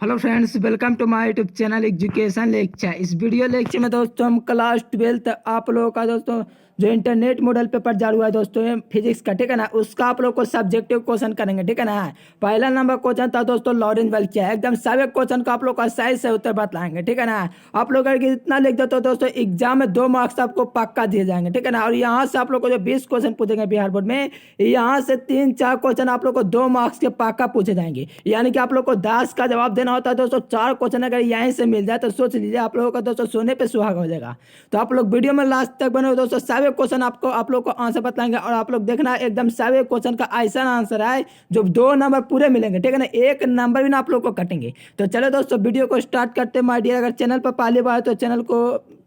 Hello friends, welcome to my YouTube channel education lecture. इस video lecture में दोस्तों हम क्लास 12 आप लोगों का दोस्तों जो इंटरनेट मॉडल पेपर जारी हुआ है दोस्तों ये फिजिक्स का, ठीक है ना, उसका आप लोग को सब्जेक्टिव क्वेश्चन करेंगे, ठीक है ना। पहला नंबर क्वेश्चन था दोस्तों लॉरेंज बल क्या है, एकदम सभी क्वेश्चन का आप लोग का सही से उत्तर बतलाएंगे, ठीक है ना। आप लोग अगर इतना लिख दो तो दोस्तों एग्जाम में 2 मार्क्स आपको पक्का दिए जाएंगे, ठीक है ना। और यहाँ से आप लोग को जो 20 क्वेश्चन पूछेंगे बिहार बोर्ड में, यहाँ से 3-4 क्वेश्चन आप लोग को 2 मार्क्स के पक्का पूछे जाएंगे। यानी कि आप लोग को 10 का जवाब देना होता है दोस्तों, 4 क्वेश्चन अगर यहीं से मिल जाए तो सोच लीजिए आप लोगों का दोस्तों सोने पे सुहागा हो जाएगा। तो आप लोग वीडियो में लास्ट तक बने हो दोस्तों, सभी क्वेश्चन आप लोग को आंसर बताएंगे और आप लोग देखना एकदम सभी क्वेश्चन का ऐसा आंसर है जो 2 नंबर पूरे मिलेंगे, ठीक है ना, 1 नंबर भी ना आप लोग को कटेंगे। तो चलो दोस्तों वीडियो को स्टार्ट करते हैं। माय डियर, अगर चैनल पर पहली बार तो चैनल को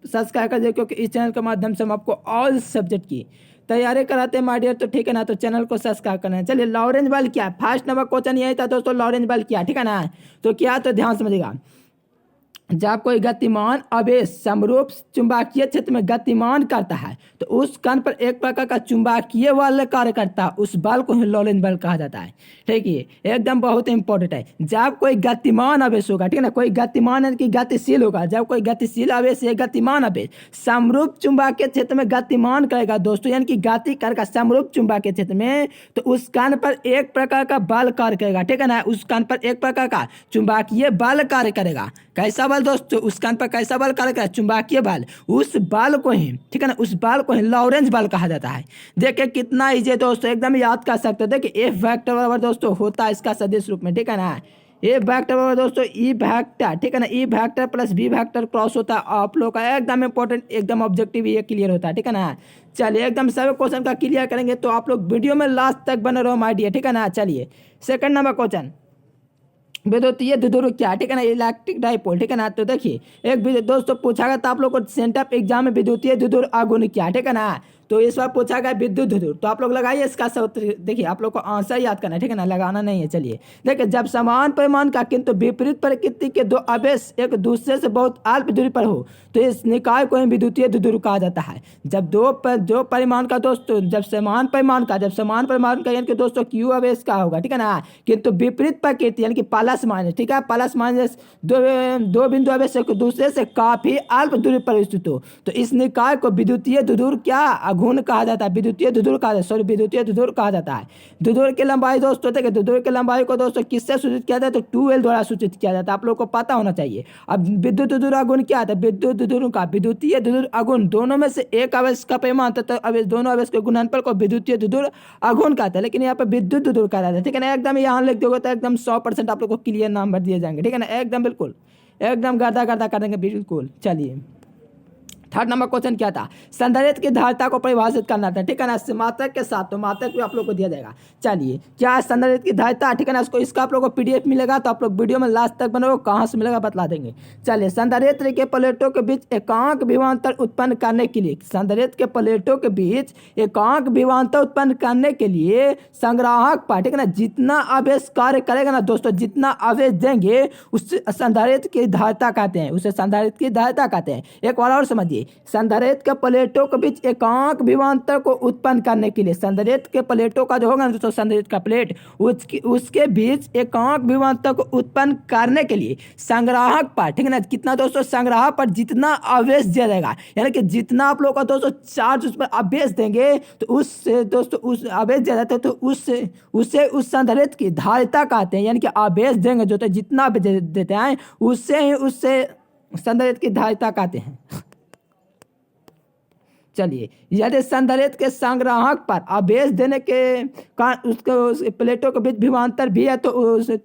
सब्सक्राइब कर दे, क्योंकि इस चैनल के माध्यम से हम आपको ऑल सब्जेक्ट की तैयारी कराते हैं माय डियर, तो ठीक है ना। तो चैनल को सब्सक्राइब करना है। चलिए, लॉरेंज बल क्या है, फर्स्ट नंबर क्वेश्चन यही था दोस्तों, लॉरेंज बल क्या, ठीक है ना। तो क्या, तो ध्यान समझिएगा, जब कोई गतिमान आवेश समरूप चुंबकीय क्षेत्र में गतिमान करता है तो उस कण पर एक प्रकार का चुंबकीय बल कार्य करता है, उस बल को ही लॉरेंज बल कहा जाता है। ठीक है, एकदम बहुत इंपॉर्टेंट है। जब कोई गतिमान आवेश होगा, ठीक है ना, कोई गतिमान है कि गतिशील होगा, जब कोई गतिशील आवेश या गतिमान आवेश समरूप चुंबकीय क्षेत्र में गतिमान करेगा दोस्तों, यानी कि गति करेगा समरूप चुंबकीय क्षेत्र में, तो उस कण पर एक प्रकार का बल कार्य करेगा, ठीक है ना। उस कण पर एक प्रकार का चुंबकीय बल कार्य करेगा। कैसा बल दोस्तों, उस कण पर कैसा बल कार्य करेगा, चुंबकीय बल। उस बल को ही, ठीक है ना, उस बल को ही लॉरेंज बल कहा जाता है। देखिए कितना इजी है दोस्तों, एकदम याद कर सकते हो। देखिए एफ वेक्टर बराबर दोस्तों होता है इसका सदिश रूप में, ठीक है ना। ए वेक्टर बराबर दोस्तों ई वेक्टर, ठीक है ना, E vector plus B vector cross होता है। आप लोग का एकदम इंपॉर्टेंट, एकदम ऑब्जेक्टिव ये क्लियर होता है, ठीक है ना। चलिए एकदम सभी क्वेश्चन का क्लियर करेंगे, तो आप लोग वीडियो में लास्ट तक बने रहो माय डियर, ठीक है ना। चलिए सेकंड नंबर क्वेश्चन, विद्युतीय द्विध्रुव क्या, ठीक है ना, इलेक्ट्रिक डाइपोल, ठीक है ना। तो देखिए एक दोस्तों पूछा गया था आप लोग को सेंटर एग्जाम में, विद्युतीय द्विध्रुव आघूर्ण क्या, ठीक है ना। तो इस बार पूछा गया विद्युत द्विध्रुव, तो आप लोग लगाइए इसका सूत्र। देखिए आप लोग को आंसर याद करना है, ठीक है ना, लगाना नहीं है। चलिए देखिए, जब समान परिमाण का किंतु विपरीत प्रकृति के 2 आवेश एक दूसरे से बहुत अल्प दूरी पर हो तो इस निकाय को ही विद्युतीय द्विध्रुव कहा जाता है। जब दो परिमाण का दोस्तों, जब समान परिमाण का यानी कि दोस्तों क्यू आवेश का होगा, ठीक है ना, किंतु विपरीत प्रकृति यानी कि प्लस माइनस, ठीक है, प्लस माइनस दो बिंदु आवेश एक दूसरे से काफी अल्प दूरी पर स्थित हो तो इस निकाय को विद्युतीय द्विध्रुव क्या, आघूर्ण कहा जाता है, विद्युतीय द्विध्रुव कहा जाता है, सॉरी विद्युतीय द्विध्रुव कहा जाता है। द्विध्रुव की लंबाई दोस्तों, देखिए द्विध्रुव की लंबाई को दोस्तों किससे सूचित किया जाता है, तो 2L द्वारा सूचित किया जाता है, आप लोग को पता होना चाहिए। अब विद्युत द्विध्रुव आघूर्ण क्या आता है, विद्युत द्विध्रुव का विद्युतीय द्विध्रुव आघूर्ण दोनों में से एक आवेश का परिमाण तथा आवेश दोनों आवेश के गुणनफल को विद्युतीय द्विध्रुव आघूर्ण कहता है, लेकिन यहाँ पे विद्युत द्विध्रुव कहा जाता है, ठीक है ना। एकदम यहाँ लिख दोगे तो एकदम 100% आप लोग को क्लियर नंबर दिए जाएंगे, ठीक है ना, एकदम बिल्कुल एकदम गर्दा गर्दा कर देंगे बिल्कुल। चलिए थर्ड नंबर क्वेश्चन क्या था, संधारित्र की धारिता को परिभाषित करना था, ठीक है ना, मात्रक के साथ, तो मात्रक भी आप लोग को दिया जाएगा। चलिए क्या है संधारित्र की धारिता, ठीक है ना, इसका आप लोग को पीडीएफ मिलेगा, तो आप लोग वीडियो में लास्ट तक बने रहो, कहाँ से मिलेगा बतला देंगे। चलिए, संधारित्र के प्लेटों के बीच एकांक विभवांतर उत्पन्न करने के लिए, संधारित्र के प्लेटों के बीच एकांक विभवांतर उत्पन्न करने के लिए संग्राहक पर, ठीक है ना, जितना आवेश कार्य करेगा ना दोस्तों, जितना आवेश देंगे उससे संधारित्र की धारिता कहते हैं, उसे संधारित्र की धारिता कहते हैं। एक बार और समझिए, संधारित्र के प्लेटों के बीच एकांक विभवांतर को उत्पन्न करने के लिए, संधारित्र के प्लेटों का जो होगा ना दोस्तों, संधारित्र का प्लेट उसके बीच एकांक विभवांतर को उत्पन्न करने के लिए संग्राहक पर, ठीक है ना, कितना दोस्तों, संग्राहक पर जितना आवेश दिया जाएगा, यानी कि जितना आप लोग का दोस्तों चार्ज उस पर आवेश देंगे तो उससे दोस्तों उस आवेश दिया जाता है, तो उससे उस संधारित्र की धारिता कहते हैं, यानी कि आवेश देंगे जो तो जितना आवेश देते हैं उससे संधारित्र की धारिता कहते हैं। चलिए, यदि संधारित्र के संग्राहक पर आवेश देने के कारण उसके प्लेटों के बीच विभवांतर भी है तो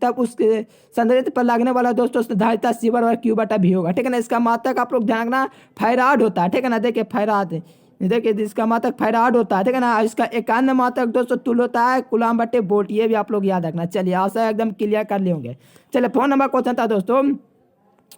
तब उसके संधारित्र पर लगने वाला दोस्तों धारिता सी बराबर क्यू बटा भी होगा, ठीक है ना। इसका मात्रक आप लोग ध्यान रखना फैराड होता है, ठीक है ना। देखिए फैराड, देखिए इसका मात्रक फैराड होता है, ठीक है ना। इसका एकान्य मात्रक दोस्तों तुल्य होता है कूलम बटे वोल्ट, ये भी आप लोग याद रखना। चलिए आशा एकदम क्लियर कर लेंगे। चलिए 4 नंबर क्वेश्चन था दोस्तों,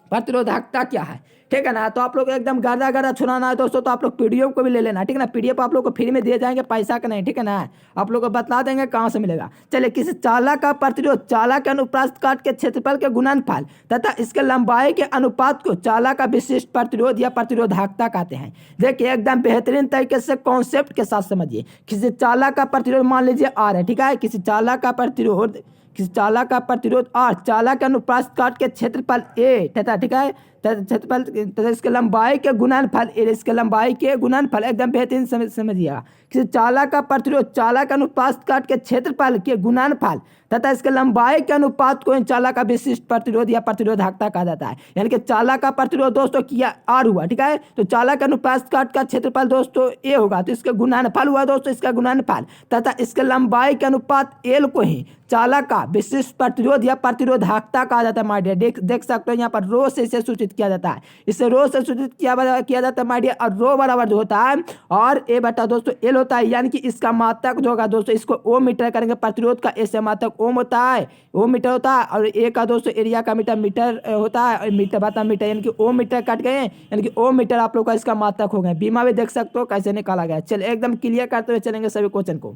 प्रतिरोधकता क्या है, ठीक है ना। तो आप लोग एकदम गर्दा गर्दा छुड़ाना है दोस्तों, तो आप लोग पीडीएफ को भी ले लेना, ठीक है ना। पीडीएफ आप लोग को फ्री में दिए जाएंगे, पैसा का नहीं, ठीक है ना। आप लोग को बतला देंगे कहाँ से मिलेगा। चलिए, किसी चालक का प्रतिरोध चालक के अनुप्रस्थ काट के क्षेत्रफल के गुणनफल तथा इसके लंबाई के अनुपात को चालक का विशिष्ट प्रतिरोध या प्रतिरोधकता कहते हैं। देखिए एकदम बेहतरीन तरीके से कॉन्सेप्ट के साथ समझिए। किसी चालक का प्रतिरोध मान लीजिए R है, ठीक है, किसी चालक का प्रतिरोध किसी चालक का प्रतिरोध R, चालक के अनुप्रस्थ काट के क्षेत्रफल A तथा, ठीक है, क्षेत्रफल तथा इसके लंबाई के गुणनफल, इसके लंबाई के गुणनफल, एकदम बेहतरीन समझिएगा। किसी चालक का प्रतिरोध चालक के अनुप्रस्थ काट के क्षेत्रफल के गुणनफल तथा इसके लंबाई के अनुपात को इन चालक का विशिष्ट प्रतिरोध या प्रतिरोधकता कहा जाता है। यानी कि चालक का प्रतिरोध दोस्तों किया R हुआ, ठीक है, तो चालक के अनुप्रस्थ काट का क्षेत्रफल दोस्तों A होगा, तो इसका गुणनफल हुआ दोस्तों, इसका गुणनफल तथा इसके लंबाई के अनुपात L को ही चालक का विशिष्ट प्रतिरोध या प्रतिरोधकता कहा जाता है। माय डियर देख सकते हो यहाँ पर रो से इसे सूचित किया जाता है, इसे रो से सूचित किया जाता है माय डियर। और रो बराबर जो होता है और A बटा दोस्तों L होता है, यानी कि इसका मात्रक जो होगा दोस्तों, इसको O मीटर करेंगे, प्रतिरोध का ऐसे मात्रक ओम होता है, ओ मीटर होता है, और ए का दोस्तों एरिया का मीटर मीटर होता है, और मीटर बता मीटर, यानी कि ओ मीटर कट गए, यानी कि ओ मीटर आप लोग का इसका मात्रक हो गया। बीमा में देख सकते हो कैसे निकाला गया। चलिए एकदम क्लियर करते हुए चलेंगे सभी क्वेश्चन को।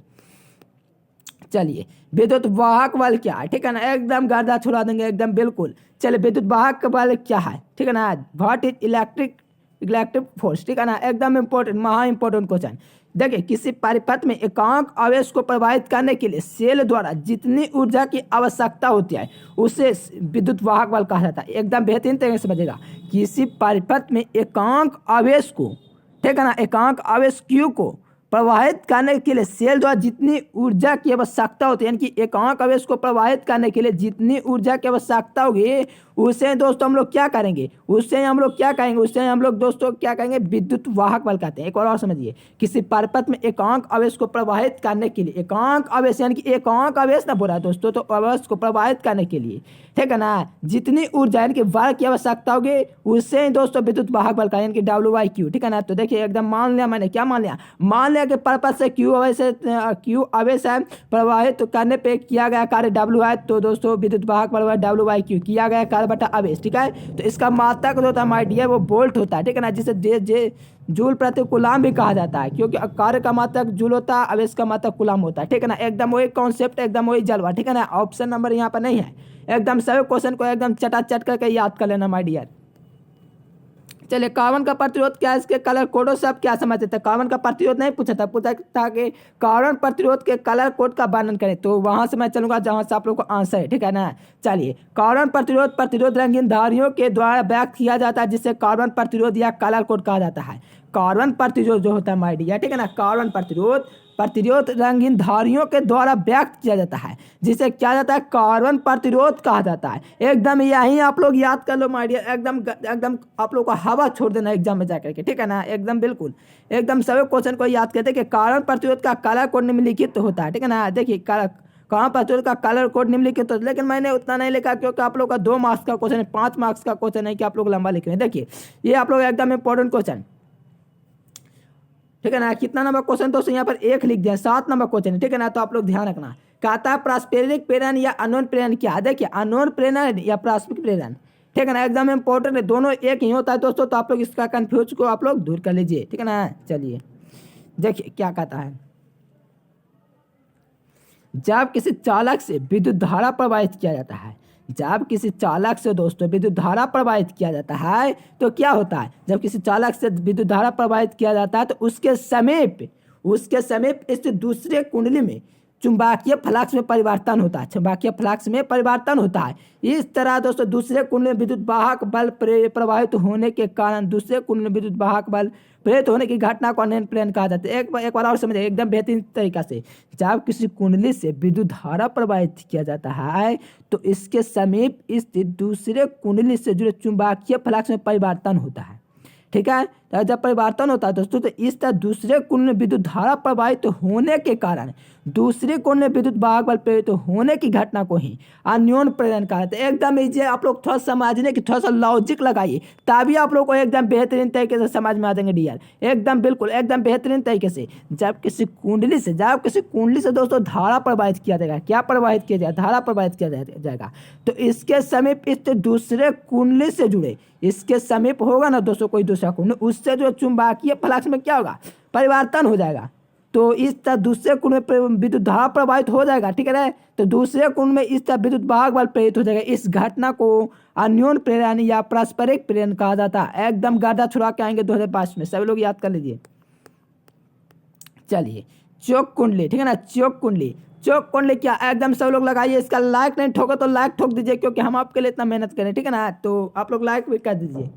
चलिए विद्युत वाहक बल क्या है, ठीक है ना, एकदम गर्दा छुड़ा देंगे एकदम बिल्कुल। चलिए विद्युत वाहक बल क्या है, ठीक है ना, व्हाट इज इलेक्ट्रिक फोर्स, ठीक है ना, एकदम इंपॉर्टेंट, महा इंपॉर्टेंट क्वेश्चन। देखिए किसी परिपथ में एकांक आवेश को प्रवाहित करने के लिए सेल द्वारा जितनी ऊर्जा की आवश्यकता होती है उसे विद्युत वाहक बल कहा जाता है। एकदम बेहतरीन तरीके से समझेगा। किसी परिपथ में एकांक आवेश को, ठीक है ना, एकांक आवेश Q को प्रवाहित करने के लिए सेल द्वारा जितनी ऊर्जा की आवश्यकता होती है, यानी कि एकांक आवेश को प्रवाहित करने के लिए जितनी ऊर्जा की आवश्यकता होगी उसे दोस्तों हम लोग क्या करेंगे, उससे हम लोग क्या कहेंगे, उससे हम लोग दोस्तों क्या कहेंगे, विद्युत वाहक बल कहते हैं। एक और समझिए, किसी परिपथ में एकांक आवेश को प्रवाहित करने के लिए, एकांक आवेश यानी कि एकांक आवेश ना बोल रहा है दोस्तों, तो आवेश को प्रवाहित करने के लिए, ठीक है ना, जितनी ऊर्जा यानी कि बल की आवश्यकता होगी उससे दोस्तों विद्युत वाहक बल का, यानी कि WIQ, ठीक है ना। तो देखिए एकदम मान लिया मैंने, क्या मान लिया कि परिपथ से Q आवेश है प्रवाहित करने पे किया गया कार्य W है, तो दोस्तों विद्युत वाहक बल WIQ किया गया कार्य बटा आवेश, ठीक है। तो इसका मात्रक जो होता है माय डियर वो वोल्ट होता है, ठीक है ना, जिसे जूल प्रति कूलाम भी कहा जाता है, क्योंकि कार्य का मात्रक जूल होता है, आवेश का मात्रक कूलाम होता है, ठीक है ना। एकदम वही कॉन्सेप्ट, एकदम वही जलवा, ठीक है ना। ऑप्शन नंबर यहाँ पर नहीं है, एकदम सभी क्वेश्चन को एकदम चटाचट करके याद कर लेना माय डियर। चलिए कार्बन का प्रतिरोध क्या है, इसके कलर कोडों से आप क्या समझते थे। कार्बन का प्रतिरोध नहीं पूछा था कि कार्बन प्रतिरोध के कलर कोड का वर्णन करें, तो वहां से मैं चलूंगा जहां से आप लोग को आंसर है, ठीक है ना। चलिए कार्बन प्रतिरोध रंगीन धारियों के द्वारा व्यक्त किया जाता है, जिसे कार्बन प्रतिरोध या कलर कोड कहा जाता है। कार्बन प्रतिरोध जो होता है माय डियर, ठीक है ना, कार्बन प्रतिरोध रंगीन धारियों के द्वारा व्यक्त किया जाता है, जिसे क्या जाता है, कार्बन प्रतिरोध कहा जाता है। एकदम यही आप लोग याद कर लो माय डियर, एकदम आप लोग को हवा छोड़ देना एग्जाम में जाकर के, ठीक है ना, एकदम बिल्कुल एकदम सभी क्वेश्चन को याद करते कि कार्बन प्रतिरोध का कलर कोड निम्नलिखित होता है, ठीक है ना। देखिए कार्बन प्रतिरोध का कलर कोड निम्नलिखित होता है, लेकिन मैंने उतना नहीं लिखा क्योंकि आप लोग का 2 मार्क्स का क्वेश्चन है, 5 मार्क्स का क्वेश्चन है कि आप लोग लंबा लिखे हैं। देखिए ये आप लोग एकदम इंपॉर्टेंट क्वेश्चन, ठीक है ना। कितना नंबर क्वेश्चन दोस्तों यहाँ पर 1 लिख दिया, 7 नंबर क्वेश्चन है, ठीक है ना। तो आप लोग ध्यान रखना, कहता है पारस्परिक प्रेरण या अनोन प्रेरण क्या है। देखिए अनोन प्रेरण या पारस्परिक प्रेरण, ठीक है ना, एकदम इंपॉर्टेंट है, दोनों एक ही होता है दोस्तों। तो आप लोग इसका कंफ्यूज को आप लोग दूर कर लीजिए, ठीक है ना। चलिए देखिए क्या कहता है, जब किसी चालक से विद्युत धारा प्रवाहित किया जाता है, जब किसी चालक से दोस्तों विद्युत धारा प्रवाहित किया जाता है तो क्या होता है, जब किसी चालक से विद्युत धारा प्रवाहित किया जाता है तो उसके समीप स्थित दूसरे कुंडली में चुंबकीय फ्लक्स में परिवर्तन होता है, चुंबकीय फ्लक्स में परिवर्तन होता है। इस तरह दोस्तों दूसरे कुंडली में विद्युत वाहक बल प्रवाहित होने के कारण दूसरे कुंडली में विद्युत वाहक बल प्रेरित होने की घटना को अनंत प्रेरण कहा जाता है। एक बार और समझिए एकदम बेहतरीन तरीका से, जब किसी कुंडली से विद्युत धारा प्रवाहित किया जाता है तो इसके समीप स्थित दूसरे कुंडली से जुड़े चुंबकीय फ्लक्स में परिवर्तन होता है, ठीक है। तो जब परिवर्तन होता है दोस्तों तो इस तरह दूसरे कुंडली में विद्युत धारा प्रवाहित होने के कारण दूसरे कुंडली में विद्युत वाहक बल प्रेरित होने की घटना को ही अन्योन प्रेरण कहा जाता है। एकदम इजी, आप लोग थोड़ा समझने की थोड़ा सा लॉजिक लगाइए तभी आप लोग को एकदम बेहतरीन तरीके से समझ में आ जाएंगे डियर, एकदम बिल्कुल एकदम बेहतरीन तरीके से। जब किसी कुंडली से दोस्तों धारा प्रवाहित किया जाएगा, क्या प्रवाहित किया जाएगा, धारा प्रवाहित किया जाएगा, तो इसके समीप इस दूसरे कुंडली से जुड़े, इसके समीप होगा ना दोस्तों कोई दूसरा कुंडली, उससे जो चुंबकीय फ्लक्स में क्या होगा, परिवर्तन हो जाएगा। तो इस तरह दूसरे कुंड में विद्युत धारा प्रवाहित हो जाएगा, ठीक है ना। तो दूसरे कुंड में इस तरह विद्युत वाहक बल प्रेरित हो जाएगा। इस घटना को अन्योन प्रेरण या पारस्परिक प्रेरण कहा जाता है। एकदम गर्दा छुड़ा के आएंगे 2005 में, सभी लोग याद कर लीजिए। चलिए चौक कुंडली, ठीक है ना, चौक कुंडली चौक कुंडली क्या, एकदम सब लोग लगाइए। इसका लाइक नहीं ठोको तो लाइक ठोक दीजिए, क्योंकि हम आपके लिए इतना मेहनत करें, ठीक है ना। तो आप लोग लाइक भी कर दीजिए,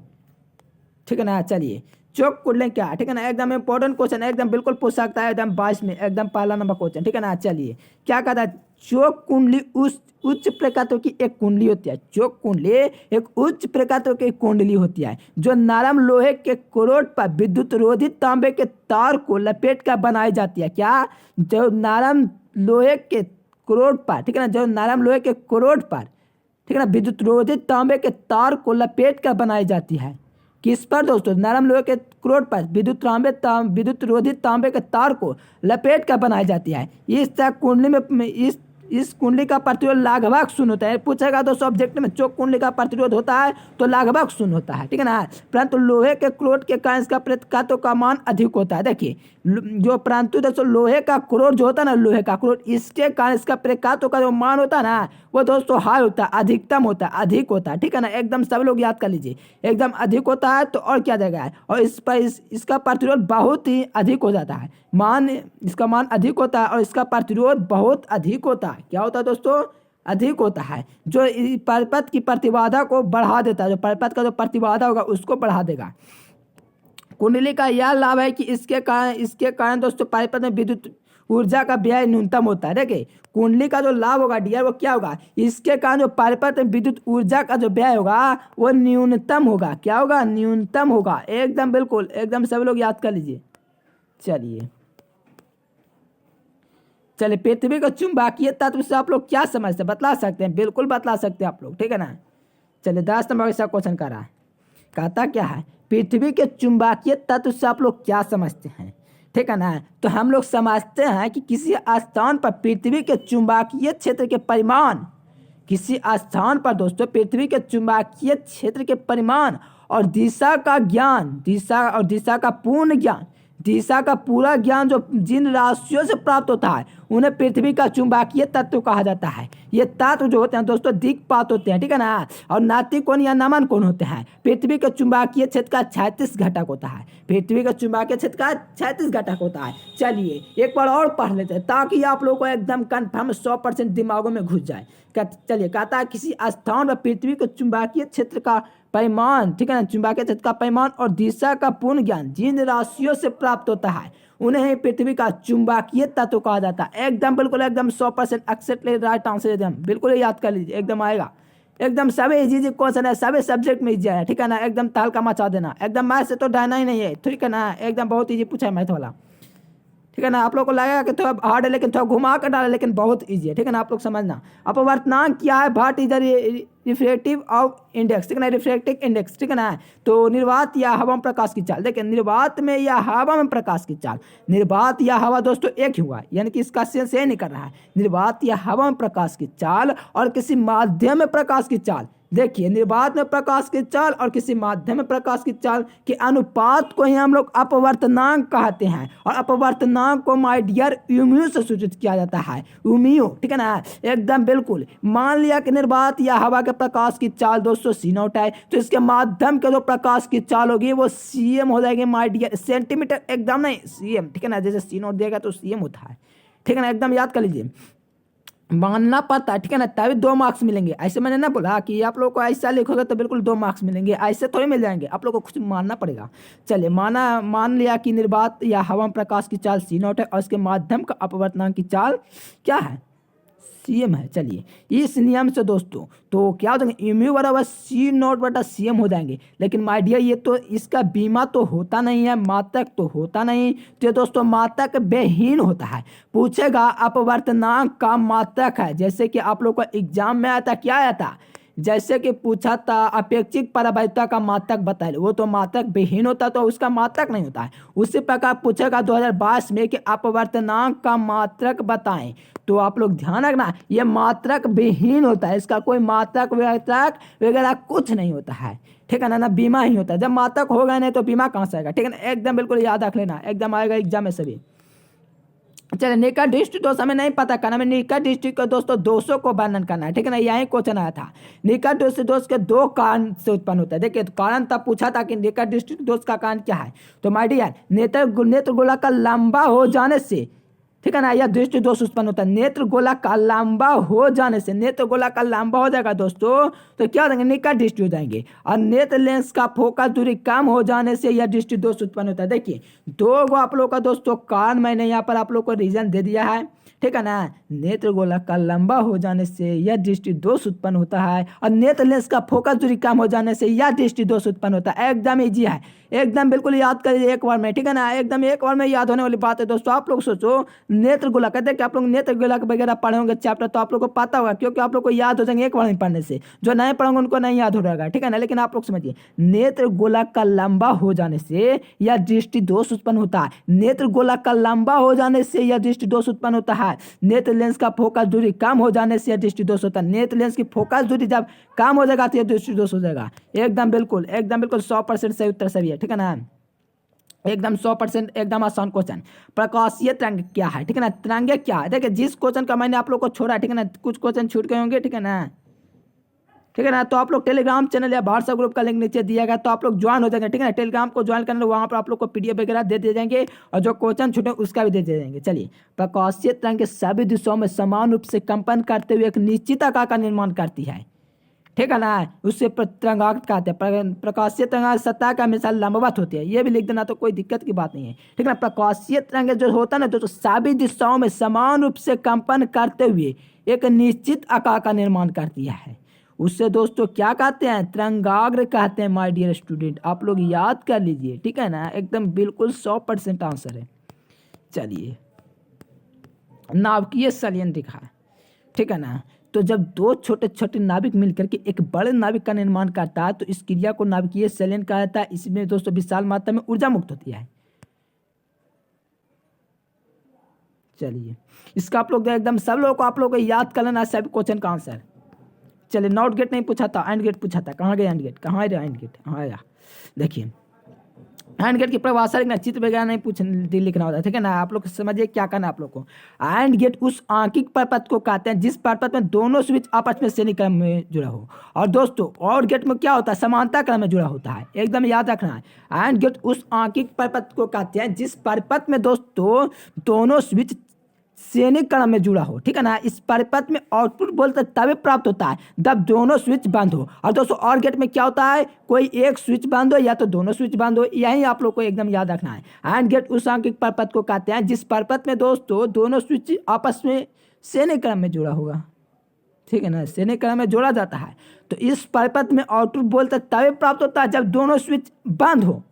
ठीक है ना। चलिए, चौक कुंडली क्या, ठीक है ना, एकदम इंपॉर्टेंट क्वेश्चन है, एकदम बिल्कुल पूछ सकता है एकदम 22 में, एकदम पहला नंबर क्वेश्चन, ठीक है ना। चलिए, क्या कहता है, चौक कुंडली उस उच्च प्रकार की एक कुंडली होती है। चौक कुंडली एक उच्च प्रकार की कुंडली होती है जो नरम लोहे के करोड पर विद्युत रोधित तांबे के तार को लपेट कर बनाई जाती है। क्या, जो नरम लोहे के करोड पर, ठीक है ना, जो नरम लोहे के करोड पर, ठीक है ना, विद्युत रोधित तांबे के तार को लपेट कर बनाई जाती है। किस पर दोस्तों, नरम लोहे के करोड पर विद्युत रोधित तांबे के तार को लपेट कर बनाई जाती है। इस कुंडली में इस कुंडली का प्रतिरोध लगभग शून्य होता है। पूछेगा तो सब्जेक्ट में चौक कुंडली का प्रतिरोध होता है तो लगभग शून्य होता है, ठीक है ना। परंतु लोहे के क्रोड के कारण इसका प्रतिघातों का मान अधिक होता है। देखिए, जो परंतु दोस्तों लोहे का क्रोड जो होता है ना, लोहे का क्रोड, इसके कारण इसका प्रतिघातों का जो मान होता है ना, वो दोस्तों हाई होता है, अधिकतम होता है, अधिक होता है, ठीक है ना। एकदम सब लोग याद कर लीजिए, एकदम अधिक होता है तो और क्या देगा, और इस पर इसका प्रतिरोध बहुत ही अधिक हो जाता है। इसका मान अधिक होता है और इसका प्रतिरोध बहुत अधिक होता है। क्या होता है दोस्तों, अधिक होता है, जो परपथ की प्रतिबाधा को बढ़ा देता है। जो परपथ का जो प्रतिबाधा होगा उसको बढ़ा देगा। कुंडली का यह लाभ है कि इसके कारण दोस्तों परपथ में विद्युत ऊर्जा का व्यय न्यूनतम होता है। देखिए, कुंडली का जो लाभ होगा डियर, वो क्या होगा, इसके कारण जो परपथ में विद्युत ऊर्जा का जो व्यय होगा वो न्यूनतम होगा। क्या होगा, न्यूनतम होगा, एकदम बिल्कुल, एकदम सब लोग याद कर लीजिए। चलिए, पृथ्वी को चुंबकीय तत्व से आप लोग क्या समझते हैं, बतला सकते हैं, बिल्कुल बतला सकते हैं आप लोग, ठीक है ना। चलिए, 10 नंबर ऐसा क्वेश्चन कर रहा है, कहता क्या है, पृथ्वी के चुंबकीय तत्व से आप लोग क्या समझते हैं, ठीक है ना। तो हम लोग समझते हैं कि किसी स्थान पर पृथ्वी के चुंबकीय क्षेत्र के परिमाण, किसी स्थान पर दोस्तों पृथ्वी के चुंबकीय क्षेत्र के परिमाण और दिशा का ज्ञान, दिशा का पूर्ण ज्ञान, दिशा का पूरा ज्ञान जो जिन राशियों से प्राप्त होता है उन्हें पृथ्वी का चुंबकीय तत्व कहा जाता है। ये तत्व जो होते हैं दोस्तों दिक्पात होते हैं, ठीक है ना, और नातिकोण या नमन कोण होते हैं। पृथ्वी के चुंबकीय क्षेत्र का 36 घटक होता है। पृथ्वी के चुंबकीय क्षेत्र का 36 घटक होता है। चलिए, एक बार और पढ़ लेते हैं ताकि आप लोगों को एकदम कन्फर्म 100% दिमागों में घुस जाए। चलिए, कहता है किसी स्थान पर पृथ्वी के चुंबकीय क्षेत्र का परिमाण, ठीक है ना, चुंबकीय क्षेत्र का परिमाण और दिशा का पूर्ण ज्ञान जिन राशियों से प्राप्त होता है उन्हें पृथ्वी का चुंबकीय तत्व कहा जाता है। एकदम बिल्कुल, एकदम 100% एक्सेप्ट राइट आंसर एकदम बिल्कुल याद कर लीजिए, एकदम आएगा। एकदम सभी इजी क्वेश्चन है, सभी सब्जेक्ट में इजी है, ठीक है ना। एकदम तहलका मचा देना, एकदम मैथ से तो डरना ही नहीं है, ठीक है ना। एकदम बहुत इजी पूछा है मैथ वाला, ठीक है ना। आप लोग को लगेगा कि थोड़ा हार्ड है लेकिन थोड़ा घुमा कर डाला, लेकिन बहुत इजी है, ठीक है ना। आप लोग समझना। अपवर्तनांक क्या है, what is the refractive of index, ठीक है ना, रिफ्रैक्टिव इंडेक्स, ठीक है ना। तो निर्वात या हवा में प्रकाश की चाल, देखिए निर्वात में या हवा में प्रकाश की चाल, निर्वात या हवा दोस्तों एक ही हुआ, यानी कि इसका सेंस ये नहीं कर रहा है। निर्वात या हवा में प्रकाश की चाल और किसी माध्यम में प्रकाश की चाल, देखिए निर्वात में प्रकाश की चाल और किसी माध्यम में प्रकाश की चाल के अनुपात को ही हम लोग अपवर्तनांक कहते हैं। और अपवर्तनांक को माय डियर उम्यू से सूचित किया जाता है, उम्यू, ठीक है ना, एकदम बिल्कुल। मान लिया कि निर्वात या हवा के प्रकाश की चाल दोस्तों C0 है, तो इसके माध्यम के जो प्रकाश की चाल होगी वो CM हो जाएगी माय डियर, सेंटीमीटर एकदम नहीं, CM, ठीक है ना। जैसे C0 देगा तो CM होता है, ठीक है ना, एकदम याद कर लीजिए, मानना पड़ता है, ठीक है ना, तभी 2 मार्क्स मिलेंगे। ऐसे मैंने ना बोला कि आप लोग को ऐसा लिखोगे तो बिल्कुल 2 मार्क्स मिलेंगे, ऐसे थोड़ी मिल जाएंगे, आप लोग को कुछ मानना पड़ेगा। चलिए, मान लिया कि निर्वात या हवा में प्रकाश की चाल C0 है और इसके माध्यम का अपवर्तनांक की चाल क्या है, CM है। चलिए, इस नियम से दोस्तों तो क्या हो जाएंगे, इम्यू बराबर C0/CM हो जाएंगे। लेकिन माय डियर ये तो इसका बीमा तो होता नहीं है, मात्रक तो होता नहीं, तो दोस्तों मात्रक बेहीन होता है। पूछेगा अपवर्तनांक का मात्रक है, जैसे कि आप लोग को एग्जाम में आया था, क्या आया था, जैसे कि पूछा था अपेक्षिक परावैधता का मात्रक बताइए, वो तो मात्रक विहीन होता तो उसका मात्रक नहीं होता है। उसी प्रकार पूछेगा 2022 में कि अपवर्तनांक का मात्रक बताएं, तो आप लोग ध्यान रखना ये मात्रक विहीन होता है, इसका कोई मात्रक वगैरह कुछ नहीं होता है, ठीक है ना, ना बीमा ही होता है। जब मात्रक होगा नहीं तो बीमा कहाँ से आएगा, ठीक है ना, एकदम बिल्कुल याद रख लेना, एकदम आएगा एग्जाम में सभी। चलिए, निकट डिस्ट्रिक्ट दोस्त हमें नहीं पता करना, हमें निकट डिस्ट्रिक्ट के दोस्तों दोषों को वर्णन करना है, ठीक है ना, यही क्वेश्चन आया था। निकट दोष के 2 कारण से उत्पन्न होता है। देखिए, तो कारण तब पूछा था कि निकट डिस्ट्रिक्ट दोष का कारण क्या है, तो माय डियर नेत्र गोला का लंबा हो जाने से, ठीक है ना, या दृष्टि दोष उत्पन्न होता है। नेत्र गोला का लंबा हो जाने से, नेत्र गोला का लंबा हो जाएगा दोस्तों तो क्या हो जाएंगे, निकट दृष्टि हो जाएंगे। और नेत्र लेंस का फोकस दूरी कम हो जाने से यह दृष्टि दोष उत्पन्न होता है। देखिए दो गो आप लोग का दोस्तों कारण मैंने यहाँ पर आप लोग को रीजन दे दिया है, ठीक है ना। नेत्र गोला का लंबा हो जाने से यह दृष्टि दोष उत्पन्न होता है और नेत्र लेंस का फोकस दूरी कम हो जाने से यह दृष्टि दोष उत्पन्न होता है। एकदम इजी है, एकदम बिल्कुल याद करिए एक बार में, ठीक है ना, एकदम एक बार में याद होने वाली बात है दोस्तों। आप लोग सोचो नेत्र गोला, कहते हैं कि आप लोग नेत्र गोला वगैरह पढ़े होंगे चैप्टर तो आप लोग को पता होगा, क्योंकि आप लोग को याद हो जाएंगे एक बार में पढ़ने से। जो नहीं पढ़ेंगे उनको नहीं याद हो रहेगा, ठीक है ना। लेकिन आप लोग समझिए, नेत्र गोला का लंबा हो जाने से यह दृष्टि दोष उत्पन्न होता है। नेत्र गोला का लंबा हो जाने से यह दृष्टि दोष उत्पन्न होता है। नेत्र लेंस का फोकस दूरी कम हो जाने से यह दृष्टि दोष होता है। नेत्र लेंस की फोकस दूरी जब कम हो जाएगा तो यह दृष्टि दोष हो जाएगा। एकदम बिल्कुल 100% सही उत्तर सही है, ठीक है ना, एकदम 100% एकदम आसान क्वेश्चन। प्रकाशीय तरंग क्या है, ठीक है ना, तरंग क्या है। देखिए जिस क्वेश्चन का मैंने आप लोग को छोड़ा, ठीक है ना, कुछ क्वेश्चन छूट गए होंगे, ठीक है ना, ठीक है ना। तो आप लोग टेलीग्राम चैनल या व्हाट्सएप ग्रुप का लिंक नीचे दिया गया, तो आप लोग ज्वाइन हो जाएंगे, ठीक है ना। टेलीग्राम को ज्वाइन करना, वहाँ पर आप लोग को पीडीएफ वगैरह दे दिए जाएंगे और जो क्वेश्चन छूटे उसका भी दे दिए जाएंगे। चलिए, प्रकाशीय तरंग के सभी दिशाओं में समान रूप से कंपन करते हुए एक निश्चित आकार का निर्माण करती है, ठीक है ना, उससे तरंगाग्र कहते हैं। प्रकाशीय तरंग सतह का हमेशा लंबवत होती है, ये भी लिख देना तो कोई दिक्कत की बात नहीं है, ठीक है ना। प्रकाशीय तरंग जो होता है ना दोस्तों, सभी दिशाओं में समान रूप से कंपन करते हुए एक निश्चित आकार का निर्माण करती है, उससे दोस्तों क्या कहते हैं, तरंगाग्र कहते हैं। माय डियर स्टूडेंट आप लोग याद कर लीजिए, ठीक है ना, एकदम बिल्कुल 100% आंसर है। चलिए, नाभिकीय संलयन दिखा, ठीक है ना। तो जब दो छोटे छोटे नाभिक मिलकर के एक बड़े नाभिक का निर्माण करता है तो इस क्रिया को नाभिकीय संलयन कहा जाता है। इसमें दोस्तों विशाल मात्रा में ऊर्जा मुक्त होती है। चलिए, इसका आप लोग एकदम सब लोगों को आप लोग को याद कर लेना सभी क्वेश्चन का आंसर। चलिए, नॉट गेट नहीं पूछा था, एंड गेट पूछा था। कहाँ गया एंड गेट, कहाँ गया एंड गेट, हाँ आया। देखिए एंड गेट की परिभाषा लिखना, चित्र वगैरह नहीं पूछ लिखना होता है, ठीक है ना। आप लोग समझिए क्या करना है आप लोग को। एंड गेट उस आंकिक परपथ को कहते हैं जिस परपथ में दोनों स्विच आपस में श्रेणी क्रम में जुड़ा हो। और दोस्तों और गेट में क्या होता है, समांतर क्रम में जुड़ा होता है, एकदम याद रखना है। एंड गेट उस आंकिक परपथ को कहते हैं जिस परपथ में दोस्तों दोनों स्विच श्रेणी क्रम में जुड़ा हो, ठीक है ना। इस परिपथ में आउटपुट बोलते तभी प्राप्त होता है जब दोनों स्विच बंद हो। और दोस्तों और गेट में क्या होता है, कोई एक स्विच बंद हो या तो दोनों स्विच बंद हो, यही आप लोग को एकदम याद रखना है। एंड गेट उस आंकिक परिपथ को कहते हैं जिस परिपथ में दोस्तों दोनों स्विच आपस में श्रेणी क्रम में जुड़ा होगा, ठीक है ना, श्रेणी क्रम में जोड़ा जाता है। तो इस परिपथ में आउटपुट बोलते तभी प्राप्त होता है जब दोनों स्विच बंद हो,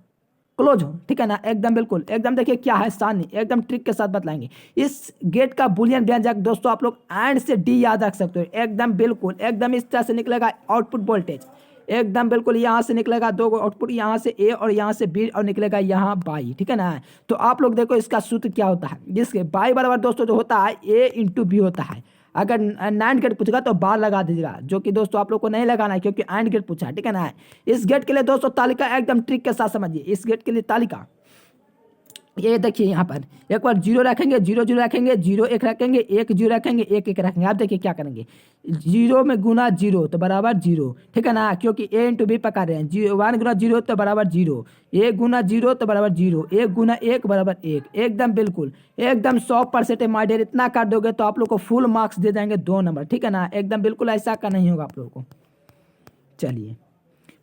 क्लोज हो, ठीक है ना, एकदम बिल्कुल एकदम। देखिए क्या है सानी, एकदम ट्रिक के साथ बतलाएंगे। इस गेट का बुलियन व्यंजक दोस्तों आप लोग एंड से डी याद रख सकते हो, एकदम बिल्कुल एकदम इस तरह से निकलेगा आउटपुट वोल्टेज, एकदम बिल्कुल यहाँ से निकलेगा दो आउटपुट, यहाँ से ए और यहाँ से बी और निकलेगा यहाँ बाई, ठीक है ना। तो आप लोग देखो इसका सूत्र क्या होता है, जिसके बाई बराबर दोस्तों जो होता है ए इंटू बी होता है। अगर नैंड गेट पूछेगा तो बार लगा दीजिएगा, जो कि दोस्तों आप लोग को नहीं लगाना है क्योंकि एंड गेट पूछा है, ठीक है ना। इस गेट के लिए दोस्तों तालिका एकदम ट्रिक के साथ समझिए। इस गेट के लिए तालिका ये देखिए, यहाँ पर एक बार जीरो रखेंगे, जीरो जीरो रखेंगे, जीरो एक रखेंगे, एक जीरो रखेंगे, एक एक रखेंगे। आप देखिए क्या करेंगे, जीरो में गुना जीरो तो बराबर जीरो, ठीक है ना, क्योंकि ए इंटू बी पका रहे हैं। जीरो 1 गुना जीरो तो बराबर जीरो, एक गुना जीरो तो बराबर जीरो, एक गुना एक बराबर एक, एकदम बिल्कुल एकदम 100% माय डियर। इतना कर दोगे तो आप लोग को फुल मार्क्स दे देंगे 2 नंबर, ठीक है ना, एकदम बिल्कुल ऐसा का नहीं होगा आप लोगों को। चलिए,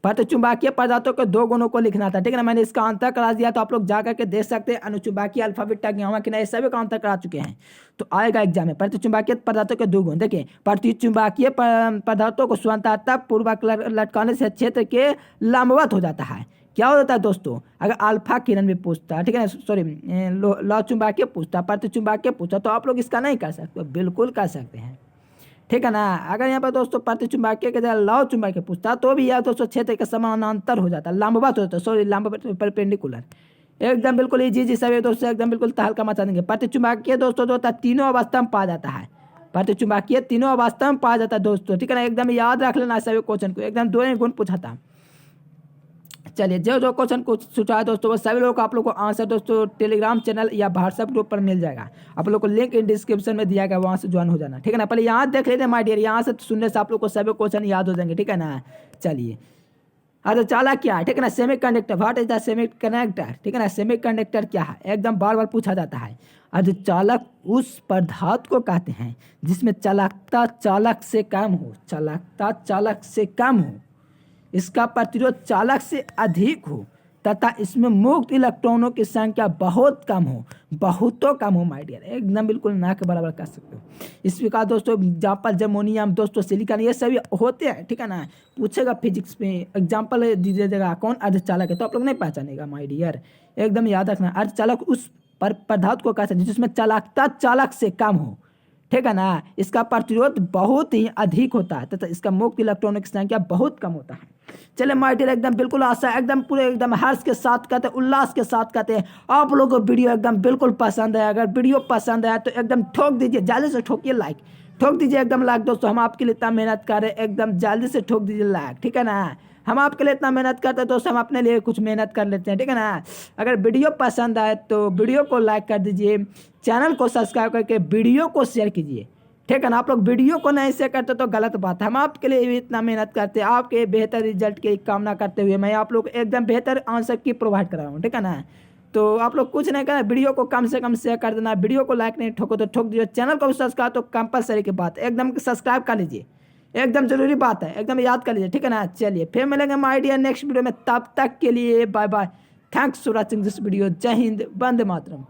पर चुंबकीय पदार्थों के दो गुणों को लिखना था, ठीक है ना। मैंने इसका अंतर करा दिया तो आप लोग जाकर के देख सकते हैं। अनुचुंबकीय अल्फाबेट टैग यहाँ कि नहीं, सभी का अंतर करा चुके हैं, तो आएगा एग्जाम में। प्रतिचुंबकीय पदार्थों के दो गुण देखिए, प्रतिचुंबकीय पदार्थों को स्वतंत्रता पूर्वक लटकाने से क्षेत्र के लंबवत हो जाता है। क्या हो जाता है दोस्तों, अगर अल्फा किरण भी पूछता, ठीक है ना, सॉरी लौ चुंबकीय पूछता, प्रतिचुंबकीय पूछता, तो आप लोग इसका नहीं कर सकते, बिल्कुल कर सकते हैं, ठीक है ना। अगर यहाँ पर दोस्तों प्रतिचुंबकीय के जगह लौ चुंबकीय पूछता तो भी यह दोस्तों क्षेत्र के समानांतर हो जाता, लंबवत हो जाता, सॉरी लंबवत परपेंडिकुलर, एकदम बिल्कुल ये जी सभी दोस्तों एकदम बिल्कुल तहलका मचा देंगे। प्रतिचुंबकीय दोस्तों जो होता है तीनों अवस्था में पाया जाता है, प्रतिचुंबकीय तीनों अवस्था में पाया जाता है दोस्तों, ठीक है ना, एकदम याद रख लेना सभी क्वेश्चन को, एकदम 2 गुण पूछा था। चलिए, जो जो क्वेश्चन को सुझाया दोस्तों वो सभी लोग को आप लोग को आंसर दोस्तों टेलीग्राम चैनल या व्हाट्सएप ग्रुप पर मिल जाएगा। आप लोग को लिंक इन डिस्क्रिप्शन में दिया गया, वहाँ से ज्वाइन हो जाना, ठीक है ना। पहले यहाँ देख लेते हैं माय डियर, यहाँ से सुनने से आप लोग को सभी क्वेश्चन याद हो जाएंगे, ठीक है ना। चलिए, अरे चाला क्या है, ठीक है ना, semi conductor, what is the semi conductor, ठीक है ना, सेमी कंडक्टर क्या है, एकदम बार बार पूछा जाता है। अर्धचालक उस पदार्थ को कहते हैं जिसमें चालकता चालक से कम हो, चालकता चालक से कम हो, इसका प्रतिरोध चालक से अधिक हो तथा इसमें मुक्त इलेक्ट्रॉनों की संख्या बहुत कम हो, बहुतों कम हो माय डियर, एकदम बिल्कुल ना के बराबर कर सकते हो। इस प्रकार दोस्तों एग्जाम्पल जर्मोनियम दोस्तों सिलिकॉन ये सभी होते हैं, ठीक है ना। पूछेगा फिजिक्स में एग्जाम्पल दीजिएगा कौन अर्धचालक है तो आप लोग नहीं पहचानेगा माय डियर, एकदम याद रखना। अर्धचालक उस पदार्थ को कहते हैं जिसमें चालकता चालक से कम हो, ठीक है ना। इसका प्रतिरोध बहुत ही अधिक होता है तथा इसका मुक्त इलेक्ट्रॉनों की संख्या बहुत कम होता है। चले माय डियर एकदम बिल्कुल आशा एकदम पूरे एकदम हर्ष के साथ कहते हैं, उल्लास के साथ कहते हैं आप लोगों को वीडियो एकदम बिल्कुल पसंद है। अगर वीडियो पसंद है तो एकदम ठोक दीजिए, जल्दी से ठोकिए लाइक, ठोक दीजिए एकदम लाइक दोस्तों। हम आपके लिए इतना मेहनत कर रहे हैं, एकदम जल्दी से ठोक दीजिए लाइक, ठीक है ना। हम आपके लिए इतना मेहनत करते हैं दोस्तों, हम अपने लिए कुछ मेहनत कर लेते हैं, ठीक है ना। अगर वीडियो पसंद आए तो वीडियो को लाइक कर दीजिए, चैनल को सब्सक्राइब करके वीडियो को शेयर कीजिए, ठीक है ना। आप लोग वीडियो को नहीं शेयर करते तो गलत बात है। हम आपके लिए भी इतना मेहनत करते हैं, आपके बेहतर रिजल्ट की कामना करते हुए मैं आप लोग को एकदम बेहतर आंसर की प्रोवाइड कर रहा हूँ, ठीक है ना। तो आप लोग कुछ नहीं करना, वीडियो को कम से कम शेयर कर देना, वीडियो को लाइक नहीं ठोको तो ठोक दीजिए, चैनल को भी सब्सक्राइब तो कंपलसरी की बात है, एकदम सब्सक्राइब कर लीजिए, एकदम जरूरी बात है, एकदम याद कर लीजिए, ठीक है ना। चलिए फिर मिलेंगे माय डियर नेक्स्ट वीडियो में, तब तक के लिए bye bye, thanks for watching this video. जय हिंद, वंदे मातरम।